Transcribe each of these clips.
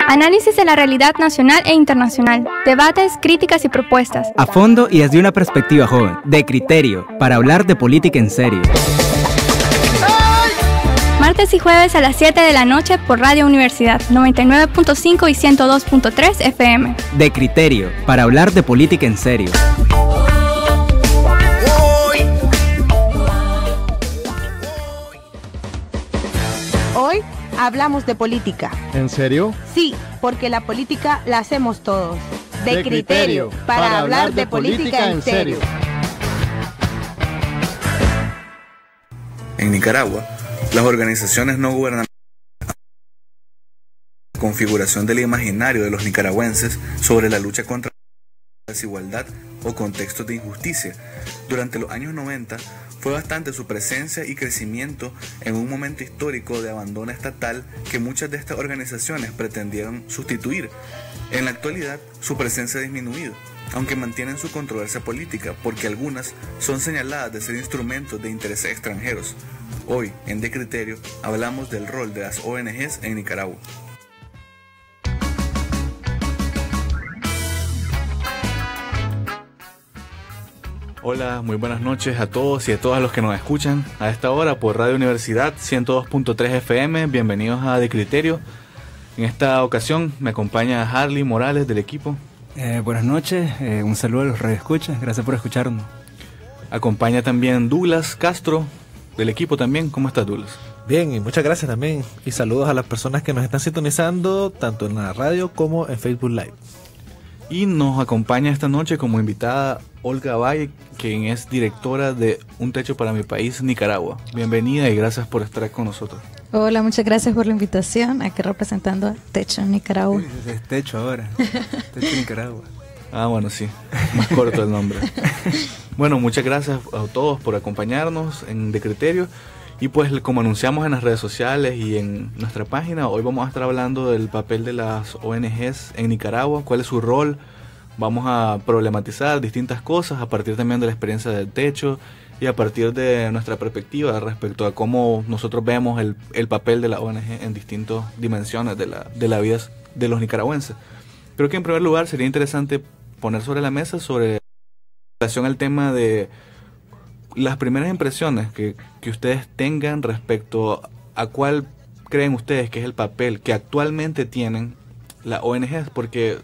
Análisis de la realidad nacional e internacional, debates, críticas y propuestas. A fondo y desde una perspectiva joven, de criterio, para hablar de política en serio. Martes y jueves a las 7 de la noche por Radio Universidad 99.5 y 102.3 FM. De criterio, para hablar de política en serio. Hoy hablamos de política. ¿En serio? Sí, porque la política la hacemos todos. De criterio, para hablar de política en serio. En Nicaragua, las organizaciones no gubernamentales la configuración del imaginario de los nicaragüenses sobre la lucha contra la desigualdad o contextos de injusticia. Durante los años 90 fue bastante su presencia y crecimiento en un momento histórico de abandono estatal que muchas de estas organizaciones pretendieron sustituir. En la actualidad, su presencia ha disminuido, aunque mantienen su controversia política, porque algunas son señaladas de ser instrumentos de intereses extranjeros. Hoy, en De Criterio, hablamos del rol de las ONGs en Nicaragua. Hola, muy buenas noches a todos y a todas los que nos escuchan a esta hora por Radio Universidad 102.3 FM. Bienvenidos a De Criterio. En esta ocasión me acompaña Harley Morales del equipo. Buenas noches, un saludo a los radioescuchas, gracias por escucharnos. Acompaña también Douglas Castro del equipo también. ¿Cómo estás, Douglas? Bien, y muchas gracias también. Y saludos a las personas que nos están sintonizando tanto en la radio como en Facebook Live. Y nos acompaña esta noche como invitada Olga Valle, quien es directora de Un Techo para mi País, Nicaragua. Bienvenida y gracias por estar con nosotros. Hola, muchas gracias por la invitación, aquí representando a Techo Nicaragua. Es Techo ahora, Techo Nicaragua. Ah, bueno, sí, más corto el nombre. Bueno, muchas gracias a todos por acompañarnos en De Criterio. Y pues como anunciamos en las redes sociales y en nuestra página, hoy vamos a estar hablando del papel de las ONGs en Nicaragua, cuál es su rol. Vamos a problematizar distintas cosas a partir también de la experiencia del Techo y a partir de nuestra perspectiva respecto a cómo nosotros vemos el papel de la ONG en distintas dimensiones de la vida de los nicaragüenses. Creo que en primer lugar sería interesante poner sobre la mesa sobre relación al tema de las primeras impresiones que ustedes tengan respecto a cuál creen ustedes que es el papel que actualmente tienen las ONGs, porque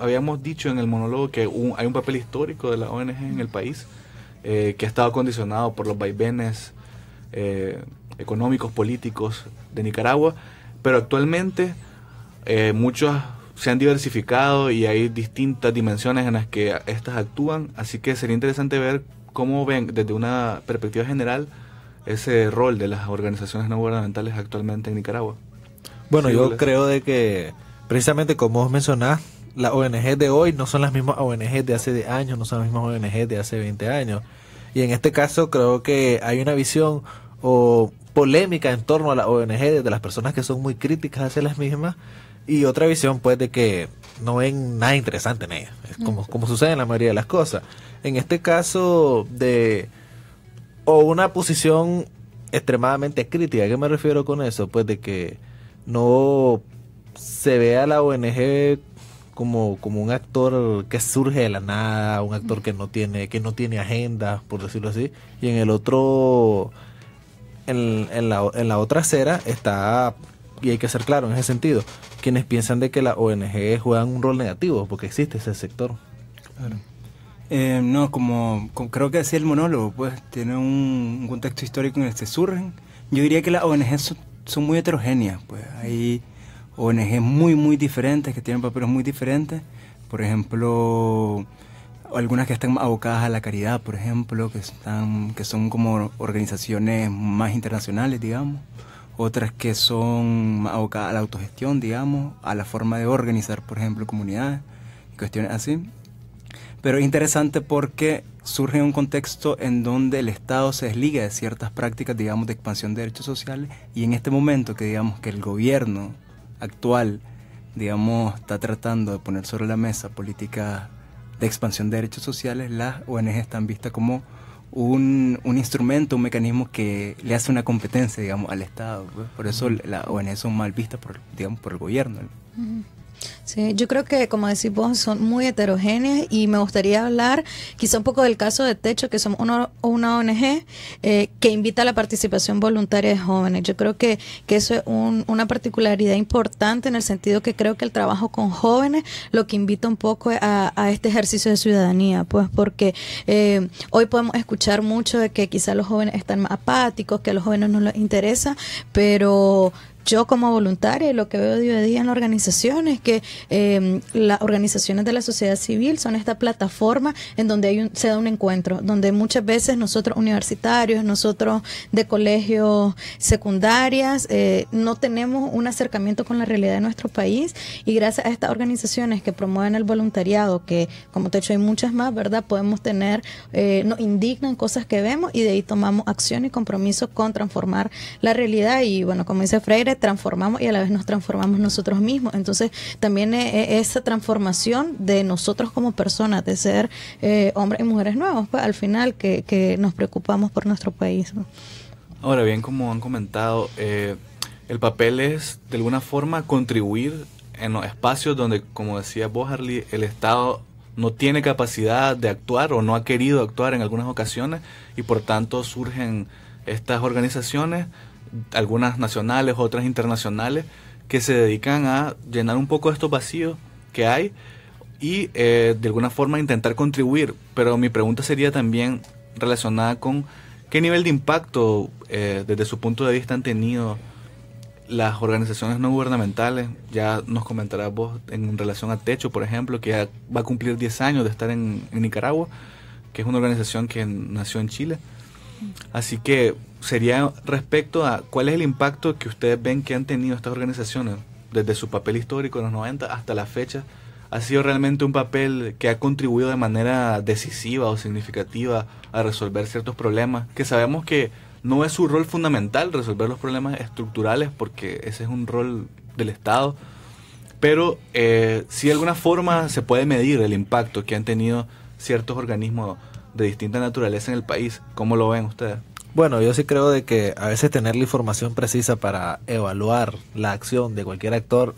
habíamos dicho en el monólogo que hay un papel histórico de las ONGs en el país que ha estado condicionado por los vaivenes económicos, políticos de Nicaragua, pero actualmente muchos se han diversificado y hay distintas dimensiones en las que estas actúan, así que sería interesante ver cómo ven desde una perspectiva general ese rol de las organizaciones no gubernamentales actualmente en Nicaragua. Bueno, sí, yo creo de que precisamente como vos mencionás, las ONG de hoy no son las mismas ONG de hace años, no son las mismas ONG de hace 20 años. Y en este caso creo que hay una visión o polémica en torno a las ONG de las personas que son muy críticas hacia las mismas, y otra visión pues de que no ven nada interesante en ellas, es como sucede en la mayoría de las cosas. En este caso o una posición extremadamente crítica. ¿A qué me refiero con eso? Pues de que no se ve a la ONG como un actor que surge de la nada, un actor que no tiene agenda, por decirlo así, y en el otro, en la otra acera está, y hay que ser claro en ese sentido, quienes piensan de que las ONG juegan un rol negativo porque existe ese sector. Claro. No, como creo que decía el monólogo, pues tiene un contexto histórico en el que surgen. Yo diría que las ONG son muy heterogéneas, pues hay ONG muy diferentes que tienen papeles muy diferentes. Por ejemplo, algunas que están abocadas a la caridad, por ejemplo, que son como organizaciones más internacionales, digamos. Otras que son más abocadas a la autogestión, digamos, a la forma de organizar, por ejemplo, comunidades, cuestiones así. Pero es interesante porque surge un contexto en donde el Estado se desliga de ciertas prácticas, digamos, de expansión de derechos sociales, y en este momento que digamos que el gobierno actual, digamos, está tratando de poner sobre la mesa políticas de expansión de derechos sociales, las ONG están vistas como un instrumento, un mecanismo que le hace una competencia, digamos, al Estado, pues. Por eso las ONG son mal vistas por el gobierno. Sí, yo creo que, como decís vos, son muy heterogéneas, y me gustaría hablar quizá un poco del caso de Techo, que somos una ONG que invita a la participación voluntaria de jóvenes. Yo creo que eso es una particularidad importante, en el sentido que creo que el trabajo con jóvenes lo que invita un poco a este ejercicio de ciudadanía, pues porque hoy podemos escuchar mucho de que quizá los jóvenes están más apáticos, que a los jóvenes no les interesa, pero yo como voluntaria, lo que veo día a día en la organización es que las organizaciones de la sociedad civil son esta plataforma en donde se da un encuentro, donde muchas veces nosotros universitarios, nosotros de colegios secundarias, no tenemos un acercamiento con la realidad de nuestro país, y gracias a estas organizaciones que promueven el voluntariado, que como te he dicho hay muchas más, ¿verdad? Podemos tener, nos indignan cosas que vemos, y de ahí tomamos acción y compromiso con transformar la realidad. Y bueno, como dice Freire, transformamos y a la vez nos transformamos nosotros mismos. Entonces también esa transformación de nosotros como personas, de ser hombres y mujeres nuevos, pues al final que nos preocupamos por nuestro país, ¿no? Ahora bien, como han comentado, el papel es de alguna forma contribuir en los espacios donde, como decía vos, Harley, el Estado no tiene capacidad de actuar o no ha querido actuar en algunas ocasiones, y por tanto surgen estas organizaciones, algunas nacionales, otras internacionales, que se dedican a llenar un poco estos vacíos que hay y de alguna forma intentar contribuir. Pero mi pregunta sería también relacionada con qué nivel de impacto desde su punto de vista han tenido las organizaciones no gubernamentales. Ya nos comentarás vos en relación a Techo, por ejemplo, que ya va a cumplir 10 años de estar en Nicaragua, que es una organización que nació en Chile. Así que sería respecto a cuál es el impacto que ustedes ven que han tenido estas organizaciones desde su papel histórico en los 90 hasta la fecha. ¿Ha sido realmente un papel que ha contribuido de manera decisiva o significativa a resolver ciertos problemas? Que sabemos que no es su rol fundamental resolver los problemas estructurales, porque ese es un rol del Estado, pero si de alguna forma se puede medir el impacto que han tenido ciertos organismos de distinta naturaleza en el país. ¿Cómo lo ven ustedes? Bueno, yo sí creo de que a veces tener la información precisa para evaluar la acción de cualquier actor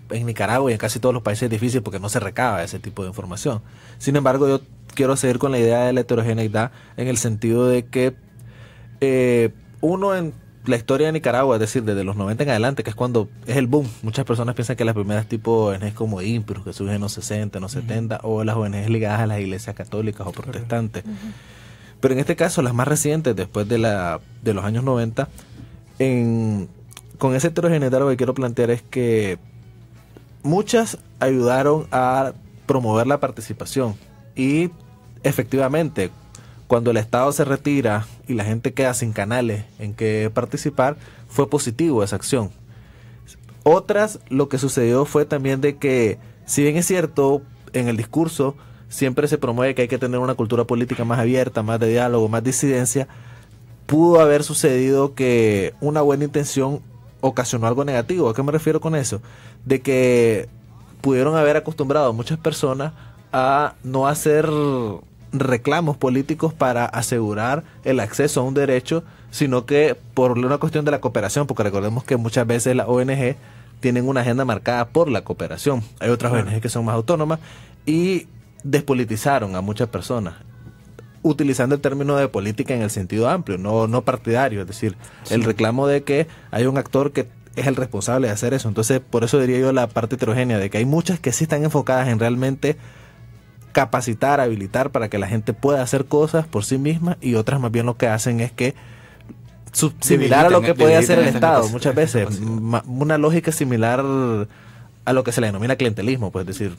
en Nicaragua y en casi todos los países es difícil, porque no se recaba ese tipo de información. Sin embargo, yo quiero seguir con la idea de la heterogeneidad, en el sentido de que uno en la historia de Nicaragua, es decir, desde los 90 en adelante, que es cuando es el boom. Muchas personas piensan que las primeras tipo ONGs como IMPRO, que surgen en los 60, en los 70, o las ONGs ligadas a las iglesias católicas o protestantes. Pero en este caso, las más recientes, después de los años 90, con esa heterogeneidad lo que quiero plantear es que muchas ayudaron a promover la participación, y efectivamente, cuando el Estado se retira y la gente queda sin canales en que participar, fue positivo esa acción. Otras, lo que sucedió fue también de que, si bien es cierto, en el discurso siempre se promueve que hay que tener una cultura política más abierta, más de diálogo, más disidencia, pudo haber sucedido que una buena intención ocasionó algo negativo. ¿A qué me refiero con eso? De que pudieron haber acostumbrado a muchas personas a no hacer reclamos políticos para asegurar el acceso a un derecho, sino que por una cuestión de la cooperación, porque recordemos que muchas veces las ONG tienen una agenda marcada por la cooperación. Hay otras ONG que son más autónomas, y despolitizaron a muchas personas, utilizando el término de política en el sentido amplio, no partidario, es decir, el reclamo de que hay un actor que es el responsable de hacer eso. Entonces, por eso diría yo la parte heterogénea, de que hay muchas que sí están enfocadas en realmente capacitar, habilitar para que la gente pueda hacer cosas por sí misma, y otras más bien lo que hacen es que, similar a lo que puede hacer el Estado, muchas veces, una lógica similar a lo que se le denomina clientelismo, pues, es decir,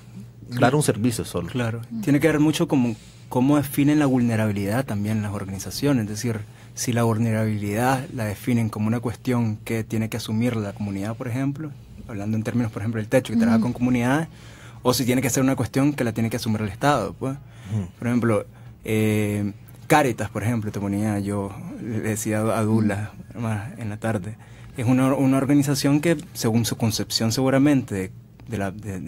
dar un servicio solo. Claro, tiene que ver mucho con cómo definen la vulnerabilidad también las organizaciones, es decir, si la vulnerabilidad la definen como una cuestión que tiene que asumir la comunidad, por ejemplo, hablando en términos, por ejemplo, del Techo, que trabaja con comunidades, o si tiene que ser una cuestión que la tiene que asumir el Estado, pues. Por ejemplo, Cáritas, por ejemplo, te ponía, yo le decía a Dula en la tarde, es una organización que, según su concepción seguramente de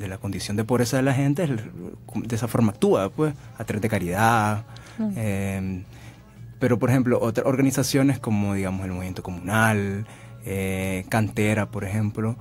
la condición de pobreza de la gente, de esa forma actúa, pues, a través de caridad, Pero, por ejemplo, otras organizaciones como, digamos, el Movimiento Comunal, Cantera, por ejemplo,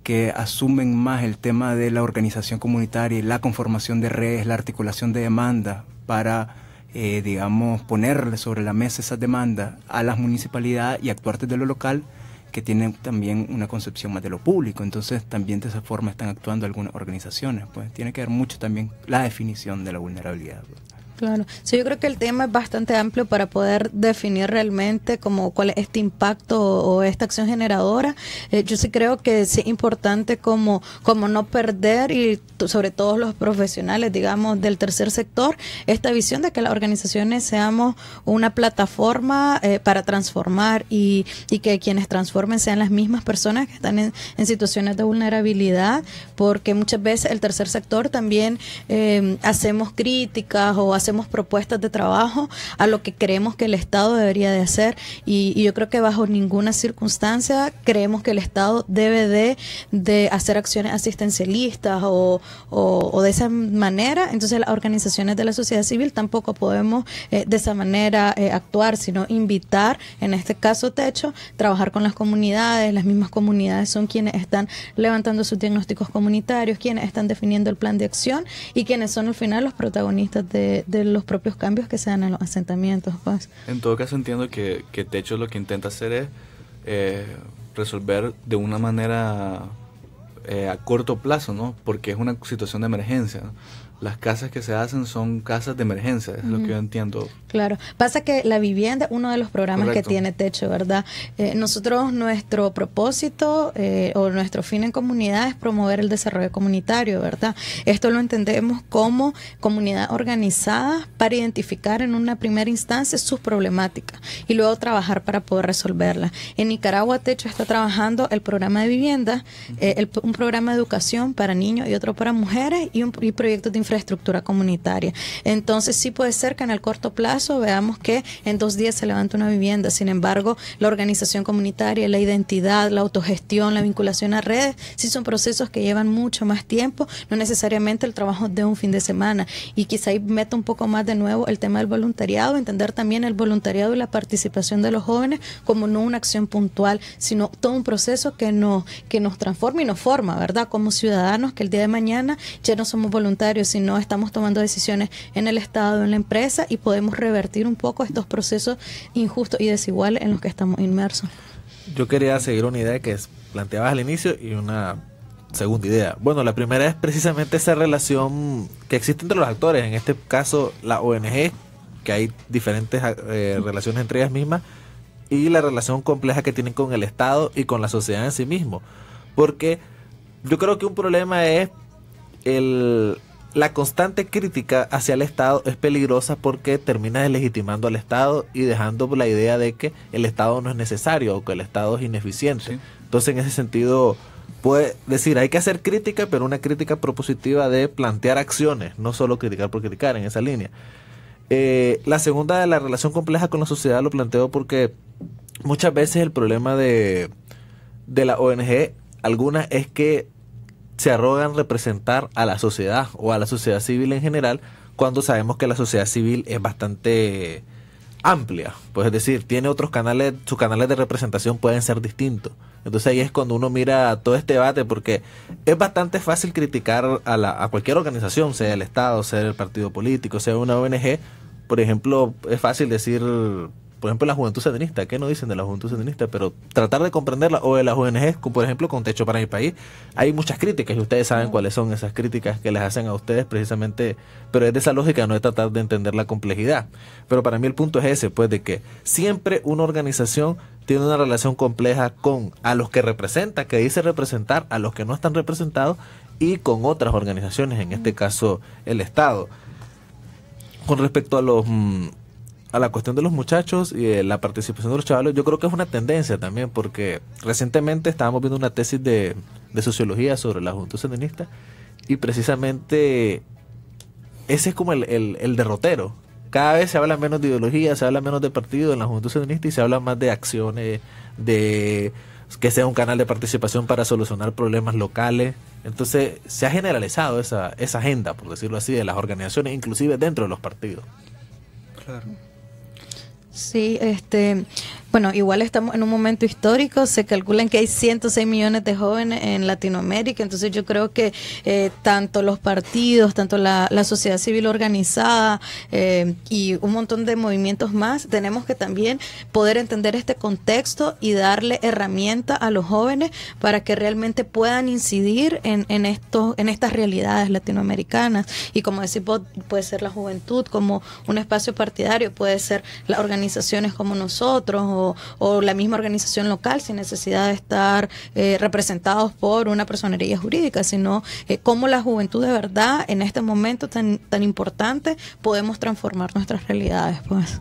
que asumen más el tema de la organización comunitaria y la conformación de redes, la articulación de demandas para, digamos, ponerle sobre la mesa esas demandas a las municipalidades y actuar desde lo local, que tienen también una concepción más de lo público. Entonces también de esa forma están actuando algunas organizaciones. Pues tiene que ver mucho también la definición de la vulnerabilidad. Pues. Claro, sí, yo creo que el tema es bastante amplio para poder definir realmente como cuál es este impacto o esta acción generadora. Yo sí creo que es importante como no perder, y sobre todo los profesionales, digamos, del tercer sector, esta visión de que las organizaciones seamos una plataforma para transformar y que quienes transformen sean las mismas personas que están en situaciones de vulnerabilidad, porque muchas veces el tercer sector también hacemos críticas o hacemos propuestas de trabajo a lo que creemos que el Estado debería de hacer, y yo creo que bajo ninguna circunstancia creemos que el Estado debe de hacer acciones asistencialistas o de esa manera. Entonces las organizaciones de la sociedad civil tampoco podemos de esa manera actuar, sino invitar, en este caso Techo, trabajar con las comunidades. Las mismas comunidades son quienes están levantando sus diagnósticos comunitarios, quienes están definiendo el plan de acción y quienes son al final los protagonistas de los propios cambios que se dan en los asentamientos. Pues. En todo caso entiendo que Techo lo que intenta hacer es resolver de una manera a corto plazo, ¿no? Porque es una situación de emergencia, ¿no? Las casas que se hacen son casas de emergencia, es lo que yo entiendo. Claro, pasa que la vivienda es uno de los programas Correcto. que tiene Techo, ¿verdad? Nosotros, nuestro propósito o nuestro fin en comunidad es promover el desarrollo comunitario, ¿verdad? Esto lo entendemos como comunidad organizada para identificar en una primera instancia sus problemáticas y luego trabajar para poder resolverlas. En Nicaragua, Techo está trabajando el programa de vivienda, un programa de educación para niños y otro para mujeres y proyectos de infraestructura comunitaria. Entonces sí puede ser que en el corto plazo veamos que en 2 días se levanta una vivienda. Sin embargo, la organización comunitaria, la identidad, la autogestión, la vinculación a redes, sí son procesos que llevan mucho más tiempo, no necesariamente el trabajo de un fin de semana. Y quizá ahí meto un poco más de nuevo el tema del voluntariado, entender también el voluntariado y la participación de los jóvenes como no una acción puntual, sino todo un proceso que nos transforma y nos forma, ¿verdad? Como ciudadanos, que el día de mañana ya no somos voluntarios, sino estamos tomando decisiones en el Estado, en la empresa, y podemos revertir un poco estos procesos injustos y desiguales en los que estamos inmersos. Yo quería seguir una idea que planteabas al inicio y una segunda idea. Bueno, la primera es precisamente esa relación que existe entre los actores, en este caso la ONG, que hay diferentes relaciones entre ellas mismas, y la relación compleja que tienen con el Estado y con la sociedad en sí mismo. Porque yo creo que un problema es la constante crítica hacia el Estado es peligrosa porque termina deslegitimando al Estado y dejando la idea de que el Estado no es necesario o que el Estado es ineficiente. Sí. Entonces, en ese sentido, puede decir, hay que hacer crítica, pero una crítica propositiva de plantear acciones, no solo criticar por criticar, en esa línea. La segunda, de la relación compleja con la sociedad, lo planteo porque muchas veces el problema de la ONG, algunas, es que se arrogan representar a la sociedad o a la sociedad civil en general, cuando sabemos que la sociedad civil es bastante amplia, pues es decir, tiene otros canales, sus canales de representación pueden ser distintos. Entonces ahí es cuando uno mira todo este debate, porque es bastante fácil criticar a cualquier organización, sea el Estado, sea el partido político, sea una ONG. Por ejemplo, es fácil decir, por ejemplo, la Juventud Sandinista, ¿qué no dicen de la Juventud Sandinista? Pero tratar de comprenderla, o de las ONGs, como por ejemplo con Techo para mi país, hay muchas críticas y ustedes saben cuáles son esas críticas que les hacen a ustedes precisamente, pero es de esa lógica, no de tratar de entender la complejidad. Pero para mí el punto es ese, pues, de que siempre una organización tiene una relación compleja con a los que representa, que dice representar, a los que no están representados, y con otras organizaciones, en este caso el Estado. Con respecto a la cuestión de los muchachos y la participación de los chavales, yo creo que es una tendencia también, porque recientemente estábamos viendo una tesis de sociología sobre la Juventud Sandinista, y precisamente ese es como el derrotero. Cada vez se habla menos de ideología, se habla menos de partido en la Juventud Sandinista y se habla más de acciones, de que sea un canal de participación para solucionar problemas locales. Entonces se ha generalizado esa agenda, por decirlo así, de las organizaciones, inclusive dentro de los partidos. Claro. Sí, bueno, igual estamos en un momento histórico, se calculan que hay 106 millones de jóvenes en Latinoamérica, entonces yo creo que tanto los partidos, tanto la sociedad civil organizada y un montón de movimientos más, tenemos que también poder entender este contexto y darle herramientas a los jóvenes para que realmente puedan incidir en estas realidades latinoamericanas. Y como decís vos, puede ser la juventud como un espacio partidario, puede ser las organizaciones como nosotros o la misma organización local sin necesidad de estar representados por una personería jurídica, sino cómo la juventud de verdad en este momento tan importante podemos transformar nuestras realidades. Pues.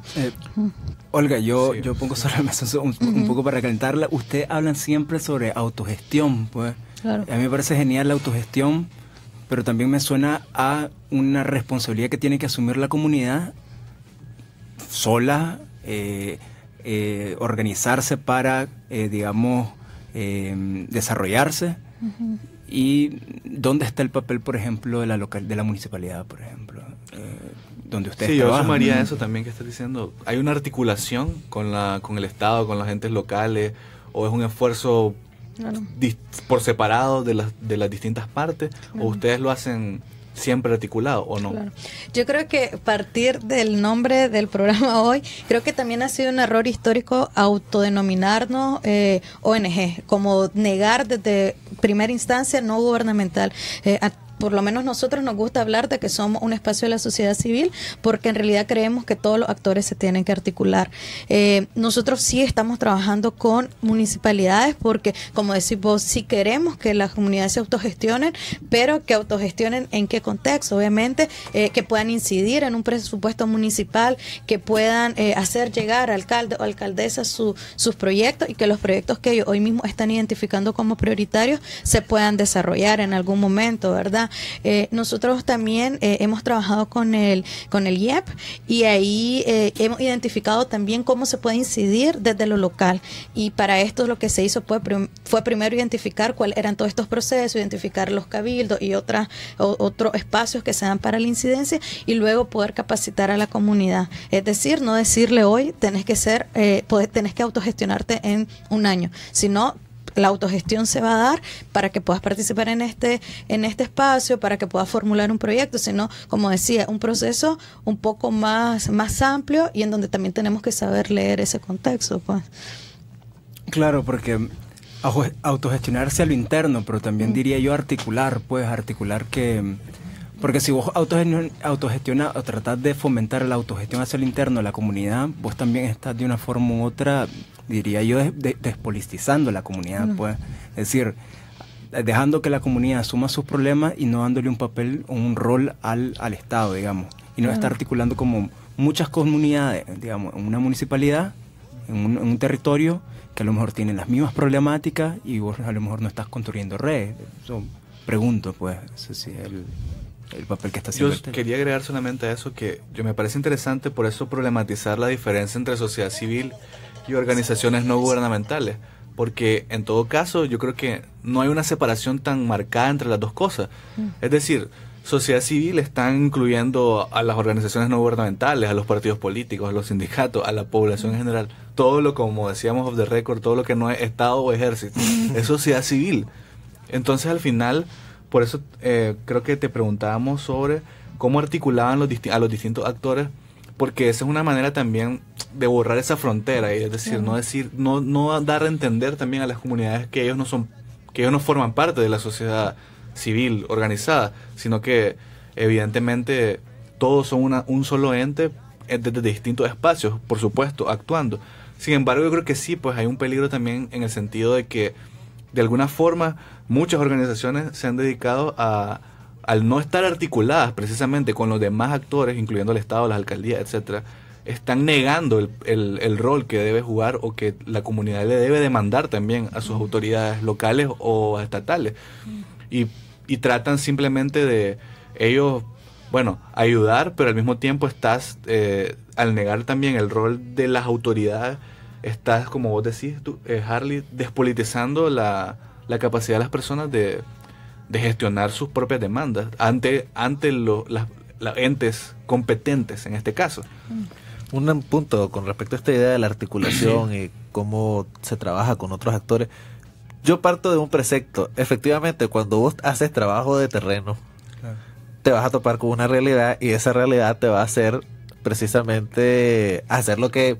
Olga, yo pongo sobre la mesa un poco para calentarla. Ustedes hablan siempre sobre autogestión, pues. Claro. A mí me parece genial la autogestión, pero también me suena a una responsabilidad que tiene que asumir la comunidad sola, organizarse para, digamos, desarrollarse. Uh-huh. ¿Y dónde está el papel, por ejemplo, de la municipalidad, por ejemplo? Donde ustedes trabajan. Yo sumaría eso también que estás diciendo. ¿Hay una articulación con el Estado, con los entes locales, o es un esfuerzo por separado de las distintas partes, o ustedes lo hacen siempre articulado o no? Claro. Yo creo que partir del nombre del programa hoy, creo que también ha sido un error histórico autodenominarnos ONG, como negar desde primera instancia no gubernamental. Por lo menos nosotros nos gusta hablar de que somos un espacio de la sociedad civil, porque en realidad creemos que todos los actores se tienen que articular. Nosotros sí estamos trabajando con municipalidades porque, como decís vos, sí queremos que las comunidades se autogestionen, pero que autogestionen en qué contexto. Obviamente que puedan incidir en un presupuesto municipal, que puedan hacer llegar al alcalde o alcaldesa sus proyectos, y que los proyectos que ellos hoy mismo están identificando como prioritarios se puedan desarrollar en algún momento, ¿verdad? Nosotros también hemos trabajado con el IEP, y ahí hemos identificado también cómo se puede incidir desde lo local, y para esto lo que se hizo fue primero identificar cuáles eran todos estos procesos, identificar los cabildos y otros espacios que se dan para la incidencia, y luego poder capacitar a la comunidad. Es decir, no decirle hoy tenés que autogestionarte en un año, sino la autogestión se va a dar para que puedas participar en este espacio, para que puedas formular un proyecto, sino, como decía, un proceso un poco más amplio, y en donde también tenemos que saber leer ese contexto, pues. Claro, porque autogestionarse a lo interno, pero también diría yo articular que... Porque si vos autogestionas o tratás de fomentar la autogestión hacia el interno de la comunidad, vos también estás de una forma u otra, diría yo, despolitizando la comunidad, pues. Es decir, dejando que la comunidad asuma sus problemas y no dándole un papel o un rol al Estado, digamos. Y no está articulando como muchas comunidades, digamos, en una municipalidad, en un territorio que a lo mejor tienen las mismas problemáticas y vos a lo mejor no estás construyendo redes. Eso pregunto, pues, ese sí es el papel que está haciendo. Yo quería agregar solamente a eso que yo me parece interesante, por eso problematizar la diferencia entre sociedad civil y organizaciones no gubernamentales, porque en todo caso yo creo que no hay una separación tan marcada entre las dos cosas. Es decir, sociedad civil están incluyendo a las organizaciones no gubernamentales, a los partidos políticos, a los sindicatos, a la población en general, todo lo, como decíamos off the record, todo lo que no es Estado o ejército, es sociedad civil. Entonces al final, por eso creo que te preguntábamos sobre cómo articulaban a los distintos actores, porque esa es una manera también de borrar esa frontera, y es decir, no dar a entender también a las comunidades que ellos no forman parte de la sociedad civil organizada, sino que evidentemente todos son un solo ente desde distintos espacios, por supuesto, actuando. Sin embargo, yo creo que sí, pues hay un peligro también en el sentido de que de alguna forma muchas organizaciones se han dedicado al no estar articuladas precisamente con los demás actores, incluyendo el Estado, las alcaldías, etcétera, están negando el rol que debe jugar o que la comunidad le debe demandar también a sus autoridades locales o estatales. Y tratan simplemente de ellos, bueno, ayudar, pero al mismo tiempo estás, al negar también el rol de las autoridades, estás, como vos decís, Harley, despolitizando la capacidad de las personas de gestionar sus propias demandas ante los entes competentes en este caso. un punto con respecto a esta idea de la articulación y cómo se trabaja con otros actores. Yo parto de un precepto. Efectivamente, cuando vos haces trabajo de terreno, te vas a topar con una realidad y esa realidad te va a hacer precisamente hacer lo que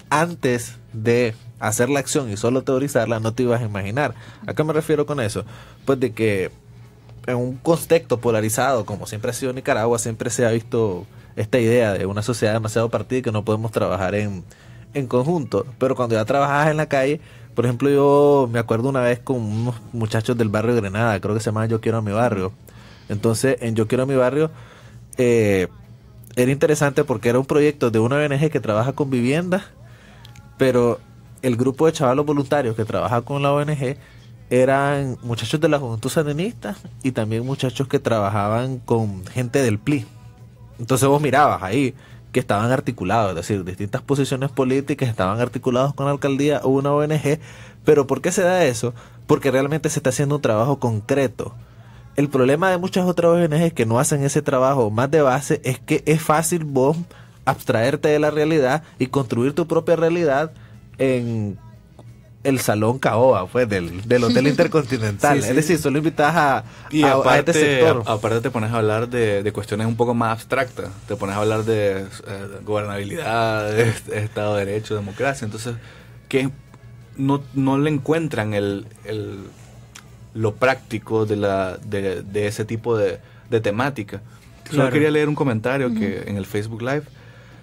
antes de hacer la acción y solo teorizarla no te ibas a imaginar. ¿A qué me refiero con eso? Pues de que en un contexto polarizado, como siempre ha sido Nicaragua, siempre se ha visto esta idea de una sociedad demasiado partida y que no podemos trabajar en conjunto. Pero cuando ya trabajas en la calle, por ejemplo, yo me acuerdo una vez con unos muchachos del barrio de Grenada, creo que se llama Yo Quiero a Mi Barrio. Entonces, en Yo Quiero a Mi Barrio, era interesante porque era un proyecto de una ONG que trabaja con viviendas, pero el grupo de chavalos voluntarios que trabaja con la ONG eran muchachos de la Juventud Sandinista y también muchachos que trabajaban con gente del PLI. Entonces vos mirabas ahí que estaban articulados, es decir, distintas posiciones políticas estaban articulados con la alcaldía o una ONG. Pero ¿por qué se da eso? Porque realmente se está haciendo un trabajo concreto. El problema de muchas otras ONGs que no hacen ese trabajo más de base es que es fácil vos abstraerte de la realidad y construir tu propia realidad en el Salón Caoba, pues, del Hotel Intercontinental. Sí, sí. Es decir, solo invitas a aparte, este sector. Aparte te pones a hablar de cuestiones un poco más abstractas. Te pones a hablar de gobernabilidad, de Estado de Derecho, democracia. Entonces, que no le encuentran lo práctico de ese tipo de temática. Claro. Solo quería leer un comentario que en el Facebook Live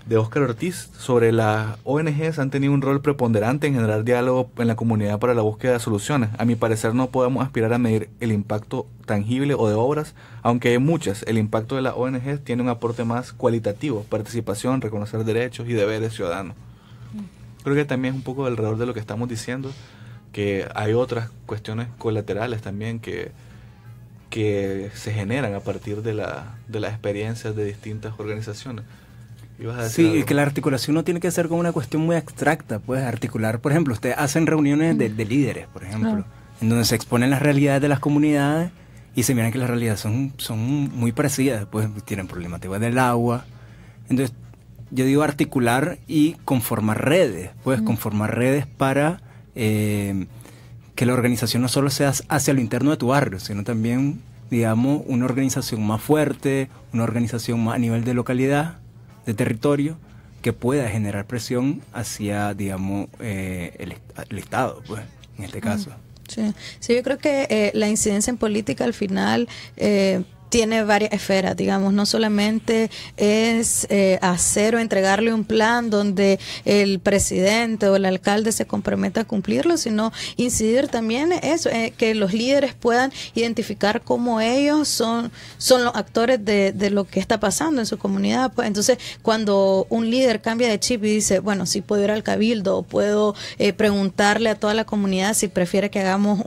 de Óscar Ortiz sobre las ONGs han tenido un rol preponderante en generar diálogo en la comunidad para la búsqueda de soluciones. A mi parecer no podemos aspirar a medir el impacto tangible o de obras, aunque hay muchas. El impacto de las ONGs tiene un aporte más cualitativo, participación, reconocer derechos y deberes ciudadanos. Creo que también es un poco alrededor de lo que estamos diciendo, que hay otras cuestiones colaterales también que se generan a partir de las experiencias de distintas organizaciones. Sí, que la articulación no tiene que ser como una cuestión muy abstracta, puedes articular, por ejemplo, ustedes hacen reuniones de líderes, por ejemplo, en donde se exponen las realidades de las comunidades y se miran que las realidades son muy parecidas, pues tienen problemáticas del agua. Entonces, yo digo articular y conformar redes, pues conformar redes para que la organización no solo sea hacia lo interno de tu barrio, sino también, digamos, una organización más fuerte, una organización más a nivel de localidad, de territorio, que pueda generar presión hacia, digamos, el Estado, pues, en este caso. Sí, yo creo que la incidencia en política al final tiene varias esferas, digamos, no solamente es hacer o entregarle un plan donde el presidente o el alcalde se comprometa a cumplirlo, sino incidir también en eso, que los líderes puedan identificar cómo ellos son los actores de lo que está pasando en su comunidad. Pues, entonces, cuando un líder cambia de chip y dice, bueno, sí puedo ir al cabildo, o puedo preguntarle a toda la comunidad si prefiere que hagamos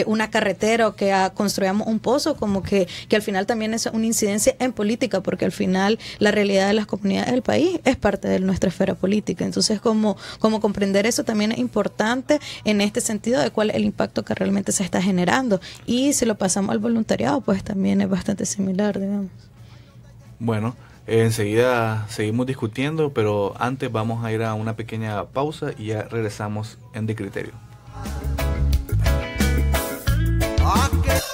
una carretera o que construyamos un pozo, como que al final también es una incidencia en política, porque al final la realidad de las comunidades del país es parte de nuestra esfera política. Entonces, como comprender eso también es importante en este sentido de cuál es el impacto que realmente se está generando. Y si lo pasamos al voluntariado, pues también es bastante similar, digamos. Bueno, enseguida seguimos discutiendo, pero antes vamos a ir a una pequeña pausa y ya regresamos en De Criterio.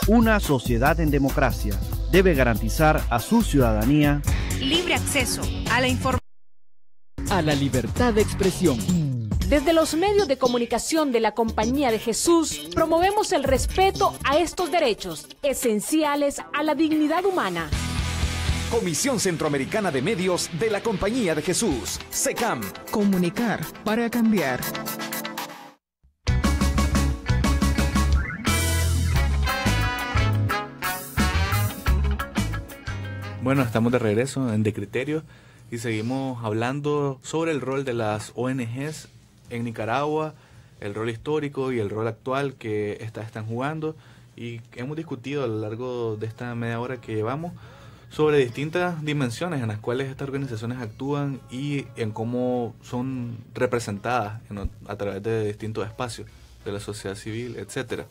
Una sociedad en democracia debe garantizar a su ciudadanía libre acceso a la información, a la libertad de expresión. Desde los medios de comunicación de la Compañía de Jesús, promovemos el respeto a estos derechos esenciales a la dignidad humana. Comisión Centroamericana de Medios de la Compañía de Jesús, SECAM. Comunicar para cambiar. Bueno, estamos de regreso en De Criterio y seguimos hablando sobre el rol de las ONGs en Nicaragua, el rol histórico y el rol actual que están jugando, y hemos discutido a lo largo de esta media hora que llevamos sobre distintas dimensiones en las cuales estas organizaciones actúan y en cómo son representadas a través de distintos espacios de la sociedad civil, etcétera.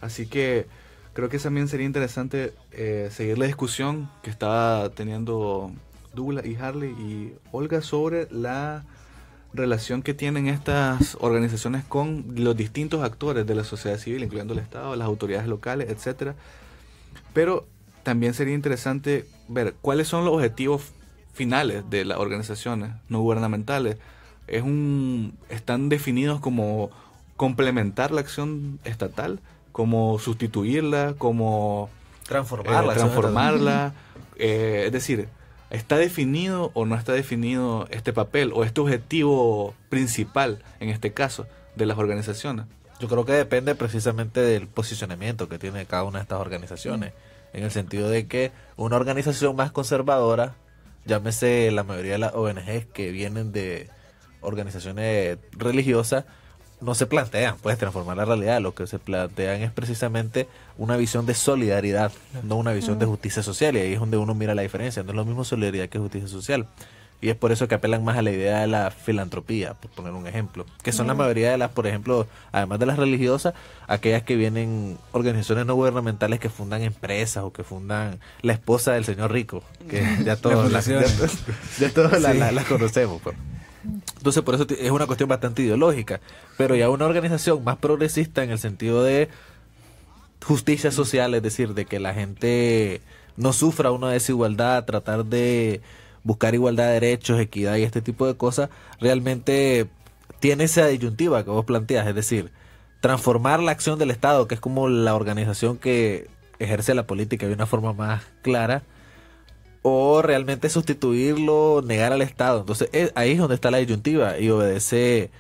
Así que creo que también sería interesante seguir la discusión que estaba teniendo Douglas y Harley y Olga sobre la relación que tienen estas organizaciones con los distintos actores de la sociedad civil, incluyendo el Estado, las autoridades locales, etcétera. Pero también sería interesante ver cuáles son los objetivos finales de las organizaciones no gubernamentales. Están definidos como complementar la acción estatal, como sustituirla, como transformarla. Es decir, ¿está definido o no está definido este papel o este objetivo principal, en este caso, de las organizaciones? Yo creo que depende precisamente del posicionamiento que tiene cada una de estas organizaciones, en el sentido de que una organización más conservadora, llámese la mayoría de las ONGs que vienen de organizaciones religiosas, no se plantean pues transformar la realidad. Lo que se plantean es precisamente una visión de solidaridad, no una visión de justicia social, y ahí es donde uno mira la diferencia. No es lo mismo solidaridad que justicia social, y es por eso que apelan más a la idea de la filantropía, por poner un ejemplo, que son la mayoría de las, por ejemplo, además de las religiosas, aquellas que vienen organizaciones no gubernamentales que fundan empresas o que fundan la esposa del señor rico, que ya todos las conocemos pues. Entonces por eso es una cuestión bastante ideológica, pero ya una organización más progresista en el sentido de justicia social, es decir, de que la gente no sufra una desigualdad, tratar de buscar igualdad de derechos, equidad y este tipo de cosas, realmente tiene esa disyuntiva que vos planteas, es decir, transformar la acción del Estado, que es como la organización que ejerce la política de una forma más clara, o realmente sustituirlo, negar al Estado. Entonces ahí es donde está la disyuntiva, y obedece,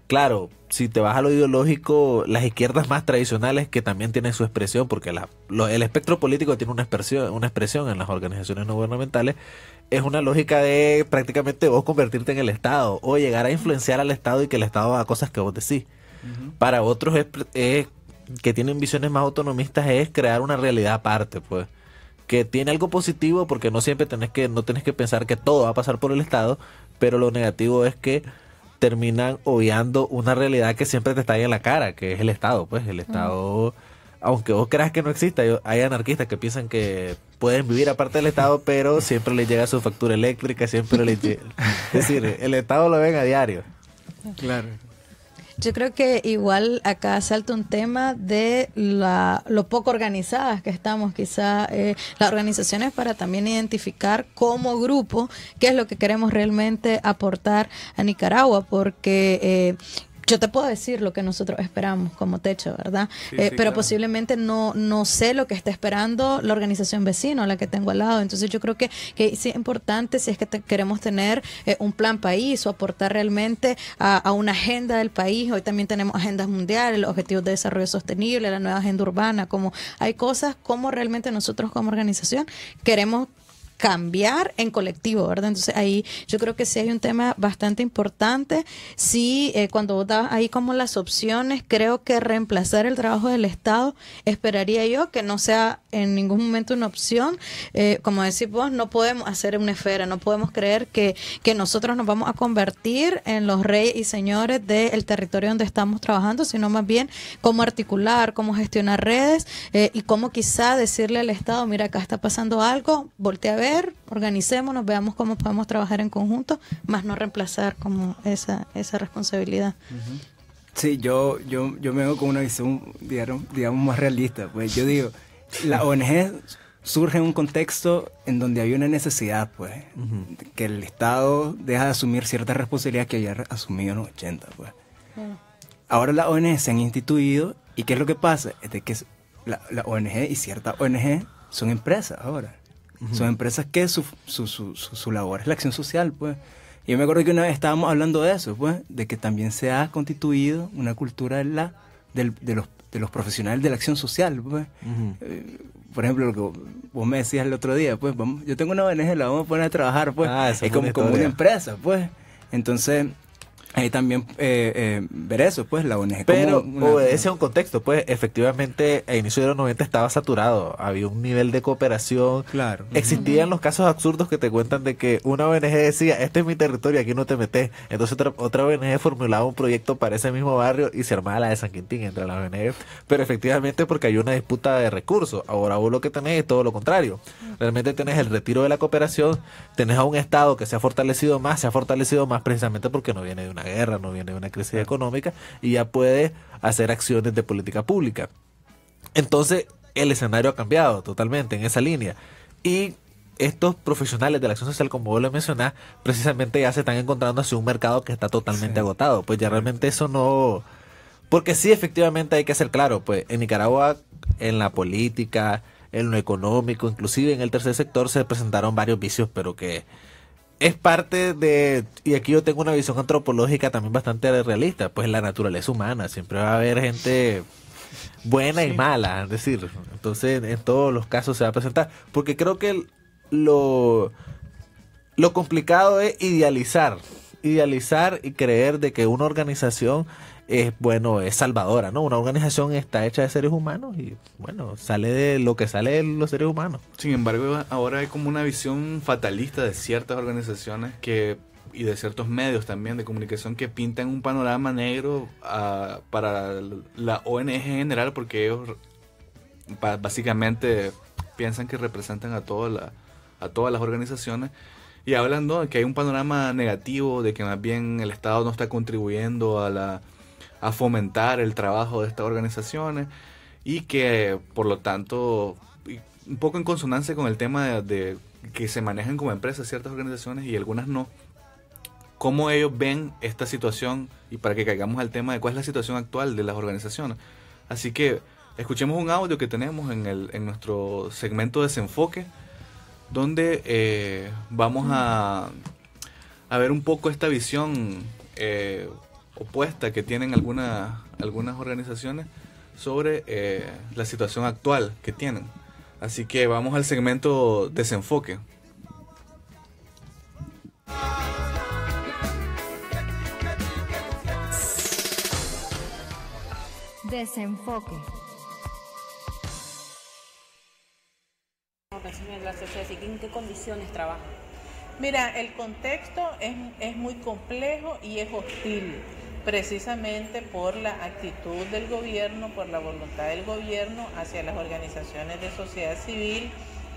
claro, si te vas a lo ideológico, las izquierdas más tradicionales, que también tienen su expresión, porque el espectro político tiene una expresión en las organizaciones no gubernamentales, es una lógica de prácticamente vos convertirte en el Estado o llegar a influenciar al Estado y que el Estado haga cosas que vos decís. Para otros es que tienen visiones más autonomistas, es crear una realidad aparte, pues, que tiene algo positivo, porque no siempre tenés que pensar que todo va a pasar por el Estado, pero lo negativo es que terminan obviando una realidad que siempre te está ahí en la cara, que es el Estado. Pues el Estado, aunque vos creas que no exista, hay anarquistas que piensan que pueden vivir aparte del Estado, pero siempre les llega su factura eléctrica, siempre les llega. Es decir, el Estado lo ven a diario. Claro. Yo creo que igual acá salta un tema de lo poco organizadas que estamos, quizá las organizaciones, para también identificar como grupo qué es lo que queremos realmente aportar a Nicaragua, porque yo te puedo decir lo que nosotros esperamos como techo, ¿verdad? Sí, pero claro. Posiblemente no sé lo que está esperando la organización vecina, la que tengo al lado. Entonces yo creo que sí es importante, si es que queremos tener un plan país o aportar realmente a una agenda del país. Hoy también tenemos agendas mundiales, los objetivos de desarrollo sostenible, la nueva agenda urbana, como hay cosas como realmente nosotros como organización queremos cambiar en colectivo, ¿verdad? Entonces ahí yo creo que sí hay un tema bastante importante. Sí, cuando vos dabas ahí como las opciones, creo que reemplazar el trabajo del Estado, esperaría yo que no sea en ningún momento una opción. Como decís vos, no podemos hacer una esfera, no podemos creer que nosotros nos vamos a convertir en los reyes y señores del territorio donde estamos trabajando, sino más bien cómo articular, cómo gestionar redes y cómo quizá decirle al Estado, mira, acá está pasando algo, voltea a ver, organicémonos, veamos cómo podemos trabajar en conjunto, más no reemplazar como esa responsabilidad. Sí, yo me vengo con una visión, digamos, más realista. Pues yo digo, la ONG surge en un contexto en donde había una necesidad, pues, que el Estado deja de asumir ciertas responsabilidades que había asumido en los 80, pues. Ahora las ONG se han instituido, y ¿qué es lo que pasa? Es de que la ONG y ciertas ONG son empresas ahora. Son empresas que su labor es la acción social, pues. Yo me acuerdo que una vez estábamos hablando de eso, pues, de que también se ha constituido una cultura de los profesionales de la acción social, pues. Por ejemplo, lo que vos me decías el otro día, pues, yo tengo una ONG, la vamos a poner a trabajar, pues. Es como una empresa, pues. Entonces, ahí también ver eso, pues la ONG. Pero obedece a un contexto, pues efectivamente a inicio de los 90 estaba saturado, había un nivel de cooperación, claro. Existían los casos absurdos que te cuentan de que una ONG decía, este es mi territorio, aquí no te metes, entonces otra ONG formulaba un proyecto para ese mismo barrio y se armaba la de San Quintín entre las ONG, pero efectivamente porque hay una disputa de recursos. Ahora vos lo que tenés es todo lo contrario, realmente tenés el retiro de la cooperación, tenés a un Estado que se ha fortalecido más precisamente porque no viene de una guerra, no viene de una crisis económica y ya puede hacer acciones de política pública. Entonces el escenario ha cambiado totalmente en esa línea y estos profesionales de la acción social, como vos lo mencionás, precisamente ya se están encontrando hacia un mercado que está totalmente agotado, pues ya realmente eso no... Porque sí, efectivamente hay que ser claro, pues en Nicaragua, en la política, en lo económico, inclusive en el tercer sector se presentaron varios vicios, pero que es parte de, y aquí yo tengo una visión antropológica también bastante realista, pues la naturaleza humana, siempre va a haber gente buena y mala, es decir, entonces en todos los casos se va a presentar, porque creo que lo complicado es idealizar y creer de que una organización es salvadora, ¿no? Una organización está hecha de seres humanos y bueno, sale de lo que sale de los seres humanos. Sin embargo, ahora hay como una visión fatalista de ciertas organizaciones y de ciertos medios también de comunicación que pintan un panorama negro para la ONG en general, porque ellos básicamente piensan que representan a todas las organizaciones y hablan, ¿no?, de que hay un panorama negativo, de que más bien el Estado no está contribuyendo a fomentar el trabajo de estas organizaciones y que por lo tanto, un poco en consonancia con el tema de que se manejan como empresas ciertas organizaciones y algunas no, cómo ellos ven esta situación y para que caigamos al tema de cuál es la situación actual de las organizaciones. Así que escuchemos un audio que tenemos en nuestro segmento Desenfoque, donde vamos a ver un poco esta visión opuesta que tienen algunas organizaciones sobre la situación actual que tienen. Así que vamos al segmento Desenfoque. Desenfoque. ¿En qué condiciones trabajan? Mira, el contexto es muy complejo y es hostil, precisamente por la actitud del gobierno, por la voluntad del gobierno hacia las organizaciones de sociedad civil,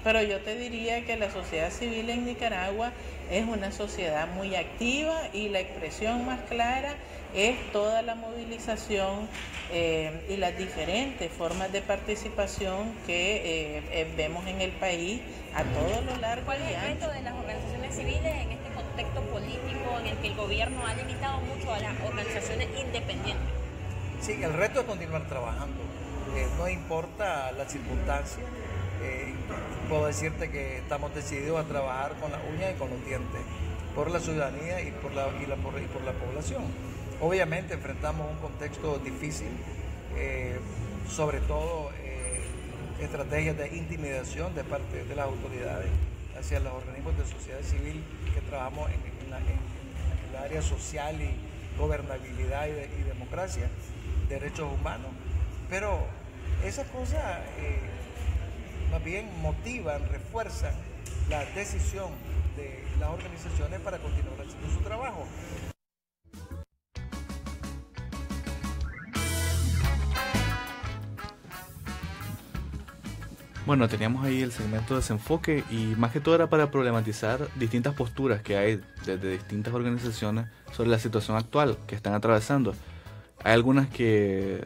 pero yo te diría que la sociedad civil en Nicaragua es una sociedad muy activa y la expresión más clara es toda la movilización y las diferentes formas de participación que vemos en el país a todo lo largo. ¿Cuál es el reto de las organizaciones civiles en este contexto político en el que el gobierno ha limitado mucho a las organizaciones independientes? Sí, el reto es continuar trabajando, no importa la circunstancia. Puedo decirte que estamos decididos a trabajar con las uñas y con los dientes por la ciudadanía y por la población. Obviamente enfrentamos un contexto difícil, sobre todo estrategias de intimidación de parte de las autoridades hacia los organismos de sociedad civil que trabajamos en el área social y gobernabilidad y democracia, derechos humanos. Pero esas cosas más bien motivan, refuerzan la decisión de las organizaciones para continuar haciendo su trabajo. Bueno, teníamos ahí el segmento de Desenfoque y más que todo era para problematizar distintas posturas que hay desde distintas organizaciones sobre la situación actual que están atravesando. Hay algunas que,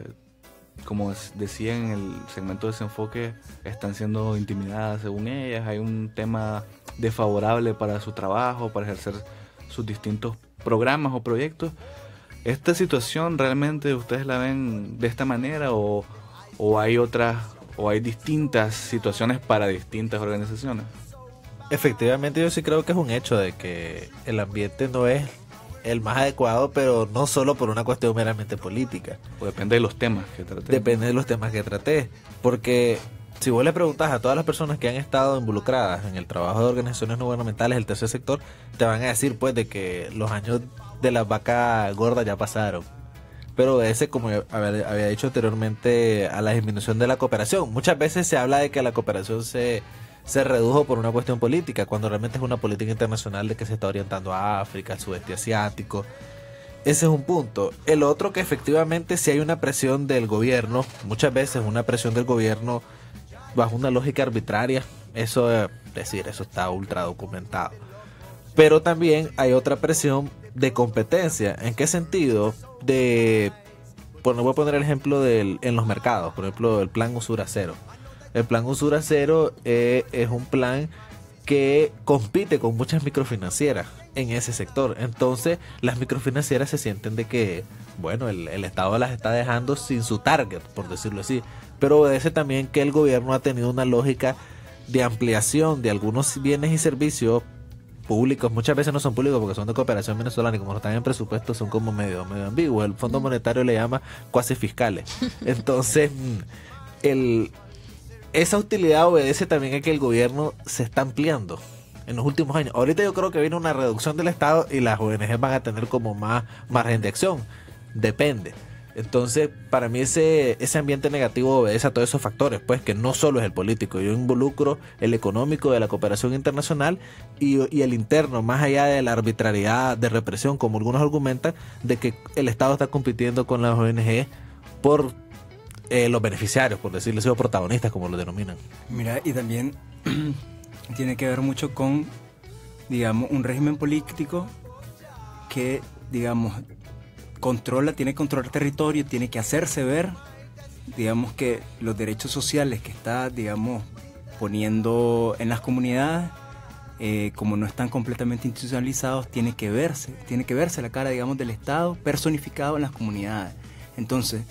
como decía en el segmento de Desenfoque, están siendo intimidadas según ellas. Hay un tema desfavorable para su trabajo, para ejercer sus distintos programas o proyectos. ¿Esta situación realmente ustedes la ven de esta manera o hay otras, o hay distintas situaciones para distintas organizaciones? Efectivamente, yo sí creo que es un hecho de que el ambiente no es el más adecuado, pero no solo por una cuestión meramente política. O depende de los temas que traté. Depende de los temas que traté, porque si vos le preguntas a todas las personas que han estado involucradas en el trabajo de organizaciones no gubernamentales, el tercer sector, te van a decir pues de que los años de las vacas gordas ya pasaron. Pero obedece, como había dicho anteriormente, a la disminución de la cooperación. Muchas veces se habla de que la cooperación se redujo por una cuestión política, cuando realmente es una política internacional de que se está orientando a África, al sudeste asiático. Ese es un punto. El otro, que efectivamente si hay una presión del gobierno, muchas veces una presión del gobierno bajo una lógica arbitraria, eso está ultra documentado. Pero también hay otra presión de competencia. ¿En qué sentido? Voy a poner el ejemplo en los mercados, por ejemplo, el plan Usura Cero. El plan Usura Cero es un plan que compite con muchas microfinancieras en ese sector. Entonces, las microfinancieras se sienten de que, bueno, el Estado las está dejando sin su target, por decirlo así. Pero obedece también que el gobierno ha tenido una lógica de ampliación de algunos bienes y servicios públicos. Muchas veces no son públicos porque son de cooperación venezolana y como no están en presupuesto son como medio ambiguos. El Fondo Monetario le llama cuasi fiscales. Entonces, esa utilidad obedece también a que el gobierno se está ampliando en los últimos años. Ahorita yo creo que viene una reducción del Estado y las ONG van a tener como más margen de acción. Depende. Entonces, para mí ese ambiente negativo obedece a todos esos factores, pues, que no solo es el político. Yo involucro el económico de la cooperación internacional y el interno, más allá de la arbitrariedad de represión, como algunos argumentan, de que el Estado está compitiendo con las ONG por los beneficiarios, por decirlo así, o protagonistas, como lo denominan. Mira, y también tiene que ver mucho con, digamos, un régimen político que, digamos, tiene que controlar territorio, tiene que hacerse ver, digamos, que los derechos sociales que está, digamos, poniendo en las comunidades, como no están completamente institucionalizados, tiene que verse la cara, digamos, del Estado personificado en las comunidades. Entonces,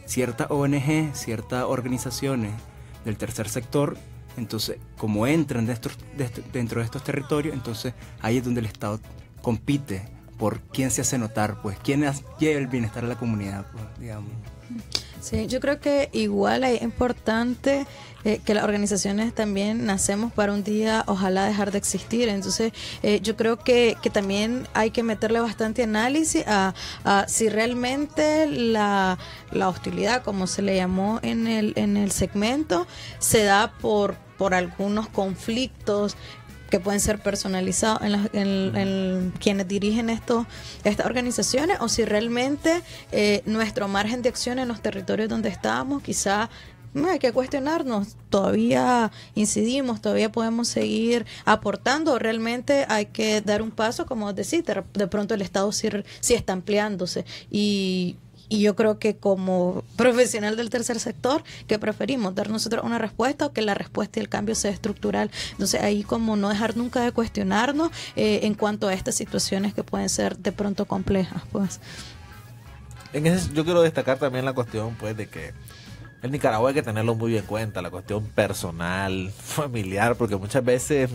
ciertas ONG, ciertas organizaciones del tercer sector, entonces, como entran dentro de estos territorios, entonces ahí es donde el Estado compite por quién se hace notar, pues, quién lleva el bienestar a la comunidad, pues, digamos. Sí, yo creo que igual es importante que las organizaciones también nacemos para un día, ojalá dejar de existir. Entonces, yo creo que también hay que meterle bastante análisis a si realmente la hostilidad, como se le llamó en el segmento, se da por algunos conflictos que pueden ser personalizados en quienes dirigen estas organizaciones, o si realmente nuestro margen de acción en los territorios donde estamos, quizá hay que cuestionarnos, todavía incidimos, todavía podemos seguir aportando, o realmente hay que dar un paso, como decís, de pronto el Estado sí está ampliándose. Y yo creo que como profesional del tercer sector, que preferimos dar nosotros una respuesta o que la respuesta y el cambio sea estructural. Entonces ahí como no dejar nunca de cuestionarnos en cuanto a estas situaciones que pueden ser de pronto complejas, pues. Yo quiero destacar también la cuestión, pues, de que el Nicaragua hay que tenerlo muy en cuenta, la cuestión personal, familiar, porque muchas veces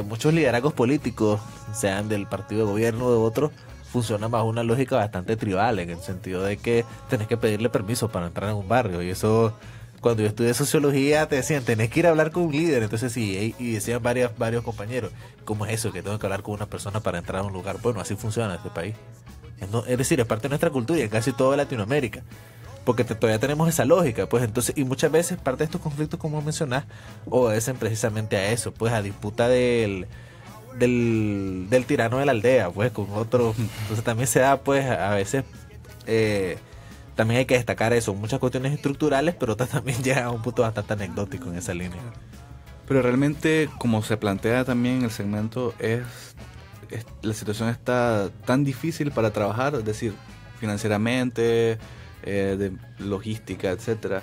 muchos liderazgos políticos, sean del partido de gobierno o de otros, funcionan bajo una lógica bastante tribal, en el sentido de que tenés que pedirle permiso para entrar en un barrio. Y eso, cuando yo estudié sociología, te decían, tenés que ir a hablar con un líder. Entonces sí, y decían varios compañeros, ¿cómo es eso? Que tengo que hablar con una persona para entrar a un lugar. Bueno, así funciona en este país. Es decir, es parte de nuestra cultura y en casi toda Latinoamérica. Porque todavía tenemos esa lógica, pues entonces, y muchas veces parte de estos conflictos, como mencionás, obedecen precisamente a eso, pues a disputa del tirano de la aldea, pues con otro. Entonces también se da, pues, a veces también hay que destacar eso, muchas cuestiones estructurales, pero también llega a un punto bastante anecdótico en esa línea. Pero realmente, como se plantea también en el segmento, la situación está tan difícil para trabajar, es decir, financieramente, de logística, etcétera.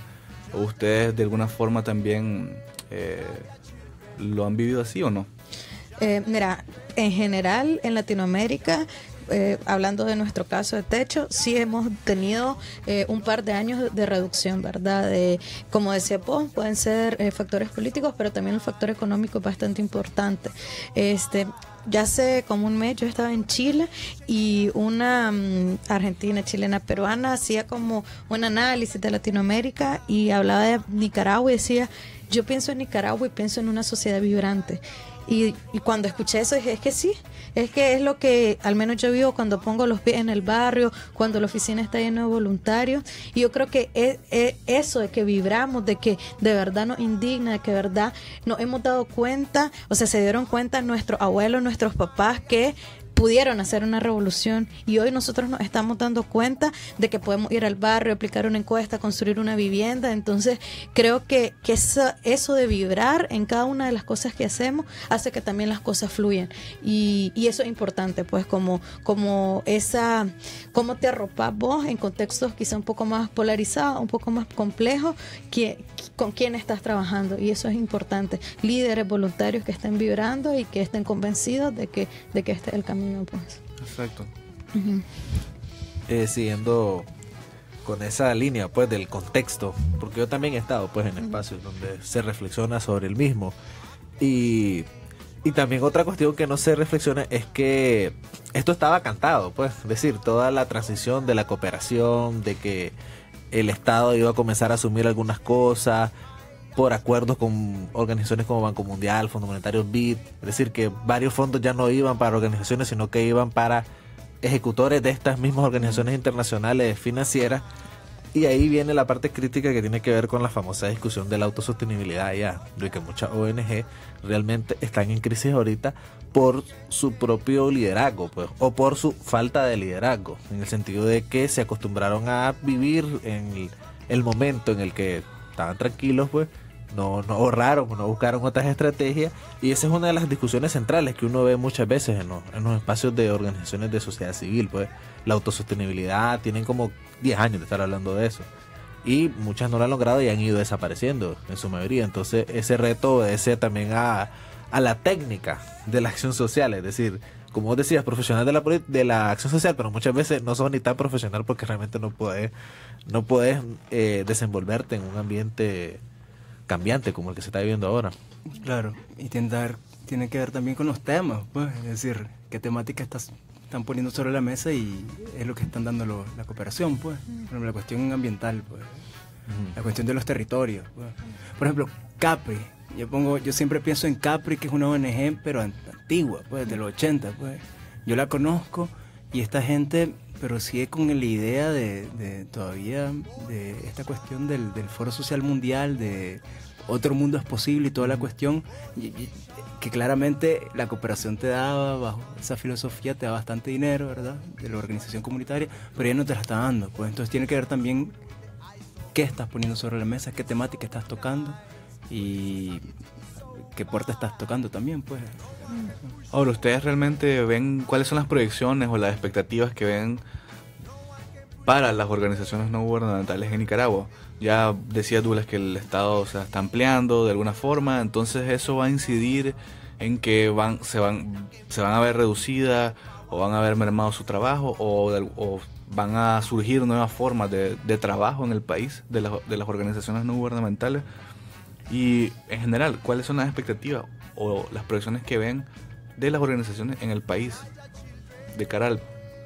¿Ustedes de alguna forma también lo han vivido así o no? Mira, en general en Latinoamérica, hablando de nuestro caso de Techo, sí hemos tenido un par de años de reducción, ¿verdad? Como decía Pons, pueden ser factores políticos, pero también un factor económico bastante importante. Ya hace como un mes yo estaba en Chile y una argentina, chilena, peruana hacía como un análisis de Latinoamérica y hablaba de Nicaragua y decía, yo pienso en Nicaragua y pienso en una sociedad vibrante. Y cuando escuché eso dije, es que sí, es que es lo que al menos yo vivo cuando pongo los pies en el barrio, cuando la oficina está llena de voluntarios. Y yo creo que es eso de que vibramos, de que de verdad nos indigna, de que de verdad nos hemos dado cuenta, o sea, se dieron cuenta nuestros abuelos, nuestros papás que pudieron hacer una revolución, y hoy nosotros nos estamos dando cuenta de que podemos ir al barrio, aplicar una encuesta, construir una vivienda. Entonces creo que eso de vibrar en cada una de las cosas que hacemos hace que también las cosas fluyan, y eso es importante, pues como cómo te arropas vos en contextos quizá un poco más polarizados, un poco más complejos, con quién estás trabajando, y eso es importante. Líderes voluntarios que estén vibrando y que estén convencidos de que este es el camino. Pues. Exacto. Siguiendo con esa línea pues del contexto, porque yo también he estado pues en espacios donde se reflexiona sobre el mismo, y también otra cuestión que no se reflexiona es que esto estaba cantado, pues, es decir, toda la transición de la cooperación, de que el Estado iba a comenzar a asumir algunas cosas por acuerdos con organizaciones como Banco Mundial, Fondo Monetario, BID, es decir, que varios fondos ya no iban para organizaciones, sino que iban para ejecutores de estas mismas organizaciones internacionales financieras. Y ahí viene la parte crítica que tiene que ver con la famosa discusión de la autosostenibilidad ya, de que muchas ONG realmente están en crisis ahorita por su propio liderazgo, pues, o por su falta de liderazgo, en el sentido de que se acostumbraron a vivir en el momento en el que estaban tranquilos, pues, no ahorraron, no buscaron otras estrategias, y esa es una de las discusiones centrales que uno ve muchas veces en los espacios de organizaciones de sociedad civil, pues, la autosostenibilidad, tienen como 10 años de estar hablando de eso, y muchas no lo han logrado y han ido desapareciendo en su mayoría. Entonces ese reto obedece también a la técnica de la acción social, es decir, como vos decías, profesional de la acción social, pero muchas veces no sos ni tan profesional porque realmente no puedes desenvolverte en un ambiente cambiante como el que se está viviendo ahora. Claro, y tiene que ver también con los temas, pues, es decir, qué temáticas están poniendo sobre la mesa, y es lo que están dando la cooperación, pues. Por ejemplo, la cuestión ambiental, pues, la cuestión de los territorios, pues. Por ejemplo, Capri, yo siempre pienso en Capri, que es una ONG, pero antigua, pues, de los 80, pues. Yo la conozco, y esta gente, pero sigue con la idea de todavía de esta cuestión del Foro Social Mundial, de otro mundo es posible, y toda la cuestión, que claramente la cooperación te da, bajo esa filosofía, te da bastante dinero, ¿verdad?, de la organización comunitaria, pero ella no te la está dando, pues. Entonces tiene que ver también qué estás poniendo sobre la mesa, qué temática estás tocando y qué puerta estás tocando también, pues. Ahora, ¿ustedes realmente ven cuáles son las proyecciones o las expectativas que ven para las organizaciones no gubernamentales en Nicaragua? Ya decía Douglas que el Estado se está ampliando de alguna forma, entonces eso va a incidir en que se van a ver reducidas o van a ver mermado su trabajo, o van a surgir nuevas formas de trabajo en el país de las organizaciones no gubernamentales. Y en general, ¿cuáles son las expectativas o las proyecciones que ven de las organizaciones en el país de cara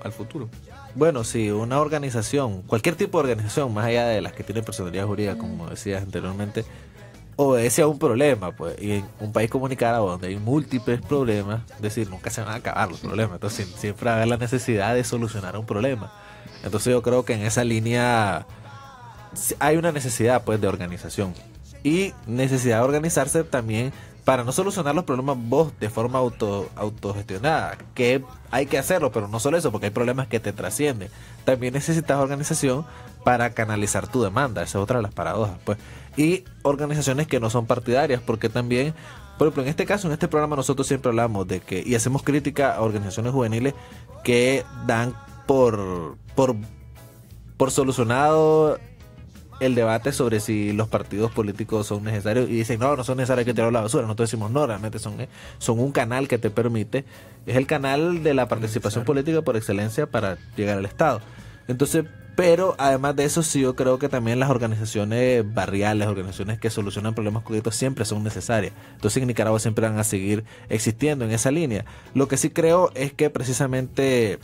al futuro? Bueno, si una organización, cualquier tipo de organización, más allá de las que tienen personalidad jurídica, como decías anteriormente, obedece a un problema, pues, y en un país como Nicaragua, donde hay múltiples problemas, es decir, nunca se van a acabar los problemas, entonces siempre va a haber la necesidad de solucionar un problema. Entonces yo creo que en esa línea hay una necesidad, pues, de organización, y necesidad de organizarse también para no solucionar los problemas vos de forma autogestionada, que hay que hacerlo, pero no solo eso, porque hay problemas que te trascienden. También necesitas organización para canalizar tu demanda, esa es otra de las paradojas, pues. Y organizaciones que no son partidarias, porque también, por ejemplo, en este caso, en este programa nosotros siempre hablamos de que, y hacemos crítica a organizaciones juveniles que dan por solucionado el debate sobre si los partidos políticos son necesarios, y dicen no son necesarios, hay que tirar la basura. Nosotros decimos no, realmente son un canal que te permite, es el canal de la participación política por excelencia para llegar al Estado. Entonces, pero además de eso, sí, yo creo que también las organizaciones barriales, organizaciones que solucionan problemas concretos siempre son necesarias. Entonces en Nicaragua siempre van a seguir existiendo en esa línea. Lo que sí creo es que precisamente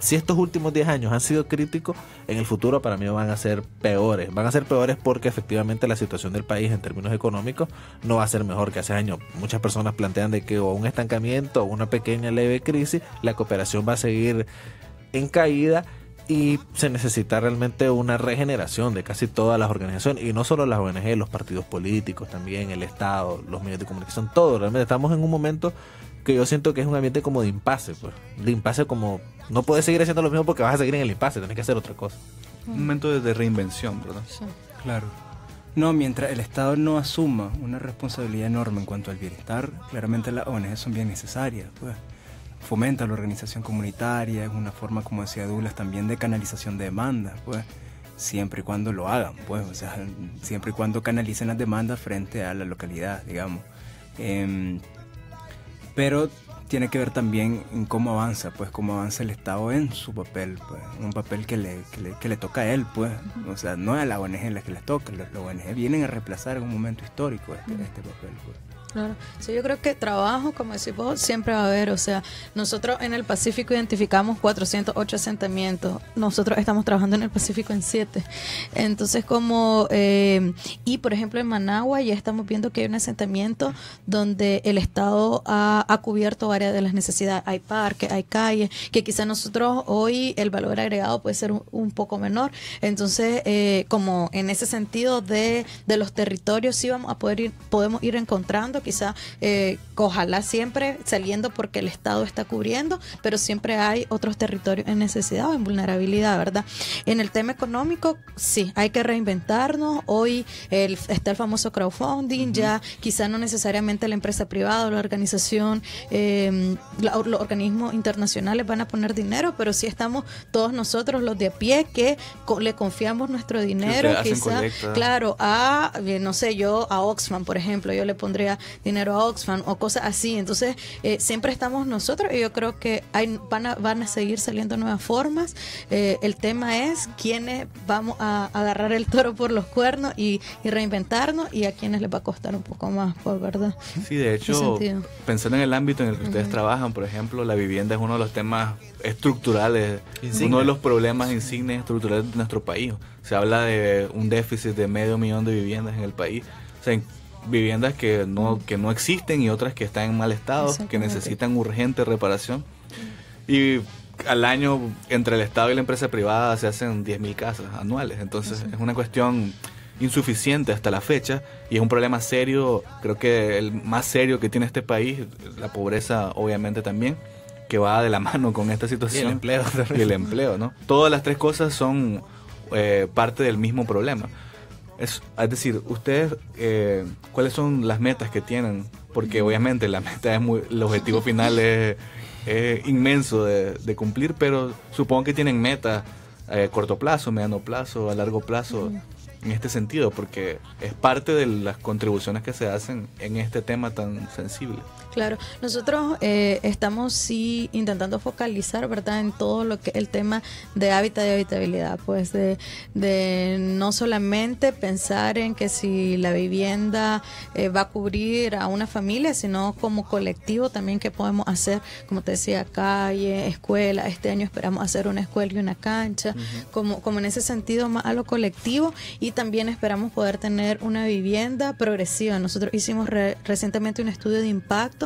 si estos últimos 10 años han sido críticos, en el futuro para mí van a ser peores. Van a ser peores porque efectivamente la situación del país en términos económicos no va a ser mejor que hace años. Muchas personas plantean de que o un estancamiento o una pequeña leve crisis, la cooperación va a seguir en caída y se necesita realmente una regeneración de casi todas las organizaciones, y no solo las ONG, los partidos políticos también, el Estado, los medios de comunicación, todo. Realmente estamos en un momento que yo siento que es un ambiente como de impasse, pues. De impasse, como no puedes seguir haciendo lo mismo porque vas a seguir en el impasse, tenés que hacer otra cosa. Un momento de reinvención, ¿verdad? Sí. Claro. No, mientras el Estado no asuma una responsabilidad enorme en cuanto al bienestar, claramente las ONG son bien necesarias, pues. Fomenta la organización comunitaria, es una forma, como decía Douglas, también de canalización de demandas, pues, siempre y cuando lo hagan, pues, o sea, siempre y cuando canalicen las demandas frente a la localidad, digamos. Pero tiene que ver también en cómo avanza, pues, cómo avanza el Estado en su papel, pues, un papel que le toca a él, pues, o sea, no a la ONG en la que les toca, las ONG vienen a reemplazar en un momento histórico este papel, pues. Claro, sí, yo creo que trabajo, como decís vos, siempre va a haber. O sea, nosotros en el Pacífico identificamos 408 asentamientos. Nosotros estamos trabajando en el Pacífico en 7. Entonces, y por ejemplo en Managua ya estamos viendo que hay un asentamiento donde el Estado ha cubierto varias de las necesidades. Hay parques, hay calles, que quizás nosotros hoy el valor agregado puede ser un poco menor. Entonces, como en ese sentido de los territorios, sí podemos ir encontrando, quizá ojalá siempre saliendo porque el Estado está cubriendo, pero siempre hay otros territorios en necesidad o en vulnerabilidad, ¿verdad? En el tema económico, sí, hay que reinventarnos. Hoy está el famoso crowdfunding, ya quizá no necesariamente la empresa privada o la organización, los organismos internacionales van a poner dinero, pero sí estamos todos nosotros los de a pie que le confiamos nuestro dinero, quizá, claro, no sé, yo a Oxfam, por ejemplo, yo le pondría dinero a Oxfam o cosas así. Entonces siempre estamos nosotros, y yo creo que van a seguir saliendo nuevas formas. El tema es quiénes vamos a agarrar el toro por los cuernos y reinventarnos, y a quienes les va a costar un poco más, pues, ¿verdad? Sí, de hecho, pensando en el ámbito en el que ustedes trabajan, por ejemplo, la vivienda es uno de los temas estructurales, uno de los problemas insignes estructurales de nuestro país. Se habla de un déficit de 500,000 de viviendas en el país. O sea, viviendas que no existen y otras que están en mal estado, que necesitan urgente reparación. Y al año, entre el Estado y la empresa privada, se hacen 10.000 casas anuales. Entonces es una cuestión insuficiente hasta la fecha, y es un problema serio, creo que el más serio que tiene este país, la pobreza obviamente también, que va de la mano con esta situación. Y el empleo, ¿no? Todas las tres cosas son parte del mismo problema. Es decir, ustedes, ¿cuáles son las metas que tienen? Porque obviamente la meta el objetivo final es inmenso de cumplir, pero supongo que tienen metas a corto plazo, mediano plazo, a largo plazo, en este sentido, porque es parte de las contribuciones que se hacen en este tema tan sensible. Claro, nosotros estamos sí intentando focalizar, ¿verdad?, en todo lo que el tema de hábitat y habitabilidad, pues de no solamente pensar en que si la vivienda va a cubrir a una familia, sino como colectivo también que podemos hacer, como te decía, calle, escuela. Este año esperamos hacer una escuela y una cancha, como en ese sentido más a lo colectivo, y también esperamos poder tener una vivienda progresiva. Nosotros hicimos recientemente un estudio de impacto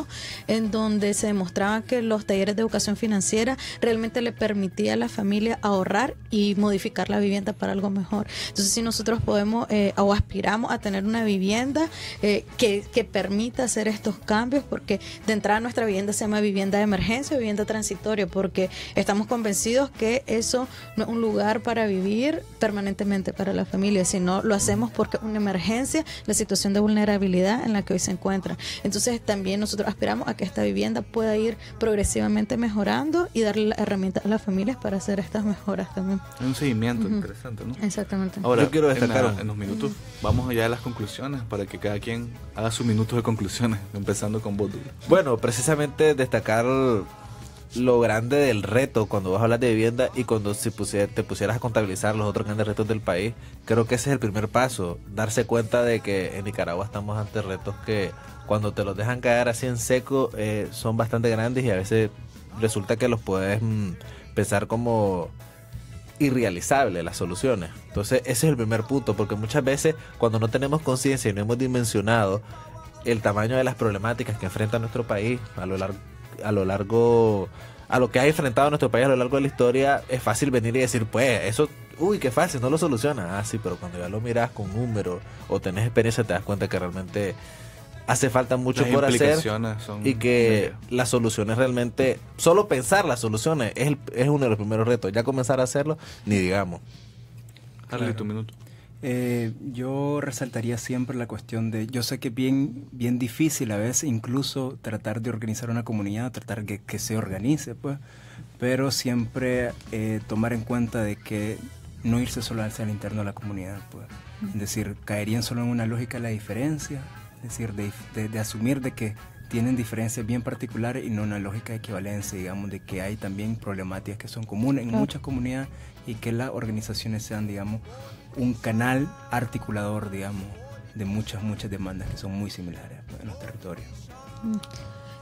en donde se demostraba que los talleres de educación financiera realmente le permitía a la familia ahorrar y modificar la vivienda para algo mejor. Entonces, si nosotros podemos o aspiramos a tener una vivienda que permita hacer estos cambios, porque de entrada nuestra vivienda se llama vivienda de emergencia o vivienda transitoria, porque estamos convencidos que eso no es un lugar para vivir permanentemente para la familia, sino lo hacemos porque es una emergencia, la situación de vulnerabilidad en la que hoy se encuentran. Entonces, también nosotros aspiramos a que esta vivienda pueda ir progresivamente mejorando y darle las herramientas a las familias para hacer estas mejoras también. Es un seguimiento interesante, ¿no? Exactamente. Ahora, yo quiero destacar en los minutos, vamos allá a las conclusiones para que cada quien haga sus minutos de conclusiones, empezando con vos, Douglas. Bueno, precisamente destacar lo grande del reto cuando vas a hablar de vivienda, y cuando te pusieras a contabilizar los otros grandes retos del país. Creo que ese es el primer paso, darse cuenta de que en Nicaragua estamos ante retos que cuando te los dejan caer así en seco son bastante grandes, y a veces resulta que los puedes pensar como irrealizable las soluciones. Entonces ese es el primer punto, porque muchas veces cuando no tenemos conciencia y no hemos dimensionado el tamaño de las problemáticas que enfrenta nuestro país a lo que ha enfrentado nuestro país a lo largo de la historia, es fácil venir y decir, pues eso, uy, qué fácil, no lo soluciona. Ah, sí, pero cuando ya lo miras con números o tenés experiencia, te das cuenta que realmente hace falta mucho por hacer y que las soluciones realmente, solo pensar las soluciones es uno de los primeros retos. Ya comenzar a hacerlo, ni digamos. Harley, tu minuto. Yo resaltaría siempre la cuestión de, yo sé que es bien difícil a veces incluso tratar de organizar una comunidad, tratar que se organice, pues, pero siempre tomar en cuenta de que no irse solo hacia el interno de la comunidad, pues. Es decir, caerían solo en una lógica de la diferencia, es decir, de asumir de que tienen diferencias bien particulares y no una lógica de equivalencia, digamos, de que hay también problemáticas que son comunes en muchas comunidades y que las organizaciones sean, digamos, un canal articulador, digamos, de muchas demandas que son muy similares en los territorios.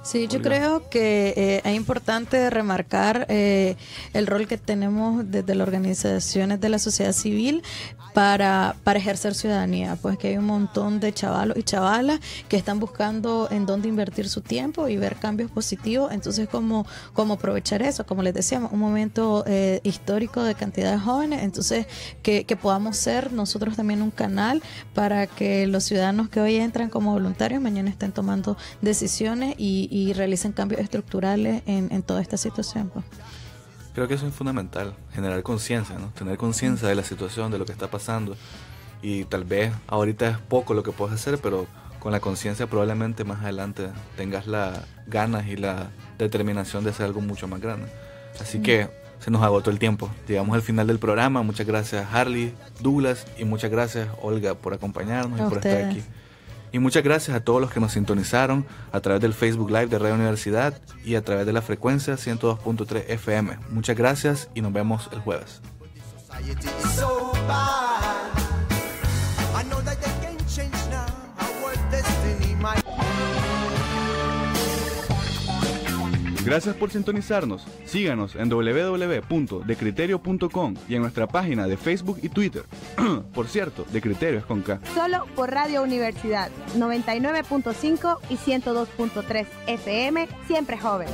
Sí, yo creo que es importante remarcar el rol que tenemos desde las organizaciones de la sociedad civil para ejercer ciudadanía, pues que hay un montón de chavalos y chavalas que están buscando en dónde invertir su tiempo y ver cambios positivos. Entonces, ¿cómo aprovechar eso? Como les decíamos, un momento histórico de cantidad de jóvenes, entonces que podamos ser nosotros también un canal para que los ciudadanos que hoy entran como voluntarios mañana estén tomando decisiones y realicen cambios estructurales en toda esta situación, pues. Creo que eso es fundamental, generar conciencia, ¿no? Tener conciencia de la situación, de lo que está pasando. Y tal vez ahorita es poco lo que puedes hacer, pero con la conciencia probablemente más adelante tengas las ganas y la determinación de hacer algo mucho más grande. Así que se nos agotó el tiempo. Llegamos al final del programa. Muchas gracias Harley, Douglas y muchas gracias Olga por acompañarnos y por estar aquí. Y muchas gracias a todos los que nos sintonizaron a través del Facebook Live de Radio Universidad y a través de la frecuencia 102.3 FM. Muchas gracias y nos vemos el jueves. Gracias por sintonizarnos. Síganos en www.decriterio.com y en nuestra página de Facebook y Twitter. Por cierto, De Criterio es con K. Solo por Radio Universidad 99.5 y 102.3 FM, siempre joven.